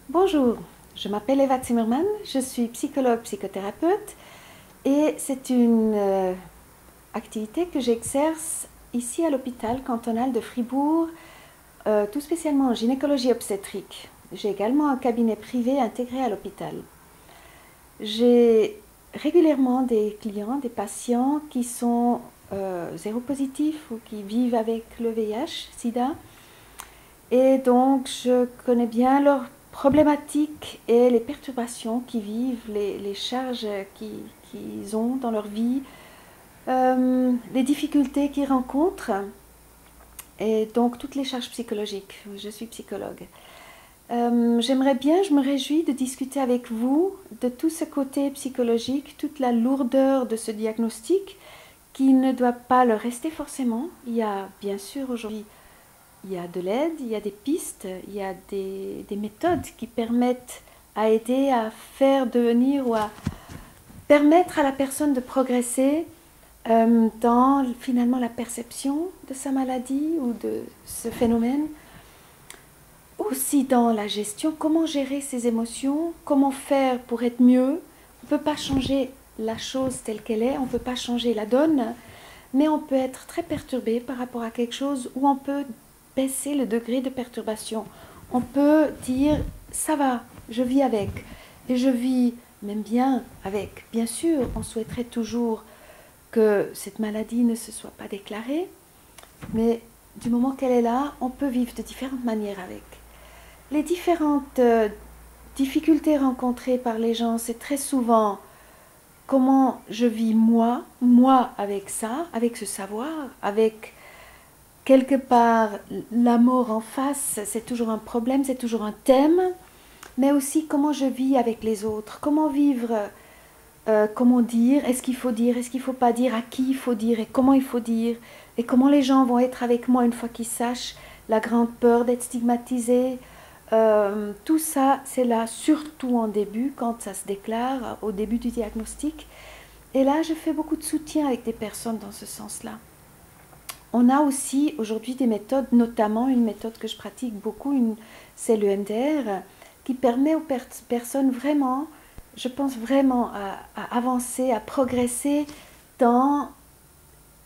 Bonjour, je m'appelle Eva Zimmermann, je suis psychologue psychothérapeute et c'est une activité que j'exerce ici à l'hôpital cantonal de Fribourg, tout spécialement en gynécologie obstétrique. J'ai également un cabinet privé intégré à l'hôpital. J'ai régulièrement des clients, des patients qui sont séropositifs ou qui vivent avec le VIH, SIDA. Et donc, je connais bien leurs problématiques et les perturbations qu'ils vivent, les charges qu'ils ont dans leur vie, les difficultés qu'ils rencontrent, et donc toutes les charges psychologiques. Je suis psychologue. J'aimerais bien, je me réjouis de discuter avec vous de tout ce côté psychologique, toute la lourdeur de ce diagnostic qui ne doit pas le rester forcément. Il y a bien sûr aujourd'hui il y a de l'aide, il y a des pistes, il y a des méthodes qui permettent à aider à faire devenir ou à permettre à la personne de progresser dans finalement la perception de sa maladie ou de ce phénomène. Aussi dans la gestion, comment gérer ses émotions, comment faire pour être mieux. On ne peut pas changer la chose telle qu'elle est, on ne peut pas changer la donne, mais on peut être très perturbé par rapport à quelque chose où on peut baisser le degré de perturbation. On peut dire, ça va, je vis avec. Et je vis même bien avec. Bien sûr, on souhaiterait toujours que cette maladie ne se soit pas déclarée, mais du moment qu'elle est là, on peut vivre de différentes manières avec. Les différentes difficultés rencontrées par les gens, c'est très souvent comment je vis moi avec ça, avec ce savoir, avec quelque part la mort en face, c'est toujours un problème, c'est toujours un thème, mais aussi comment je vis avec les autres, comment vivre, comment dire, est-ce qu'il faut dire, est-ce qu'il ne faut pas dire, à qui il faut dire et comment il faut dire, et comment les gens vont être avec moi une fois qu'ils sachent la grande peur d'être stigmatisé. Tout ça, c'est là surtout en début, quand ça se déclare, au début du diagnostic. Et là, je fais beaucoup de soutien avec des personnes dans ce sens-là. On a aussi aujourd'hui des méthodes, notamment une méthode que je pratique beaucoup, c'est l'EMDR, qui permet aux personnes vraiment, je pense vraiment, à avancer, à progresser dans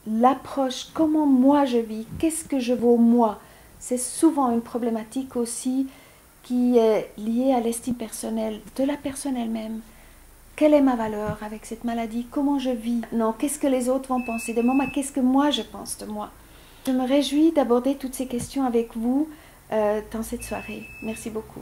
l'approche, comment moi je vis, qu'est-ce que je vaux moi. C'est souvent une problématique aussi qui est liée à l'estime personnelle, de la personne elle-même. Quelle est ma valeur avec cette maladie? Comment je vis? Non, qu'est-ce que les autres vont penser de moi? Mais qu'est-ce que moi je pense de moi? Je me réjouis d'aborder toutes ces questions avec vous dans cette soirée. Merci beaucoup.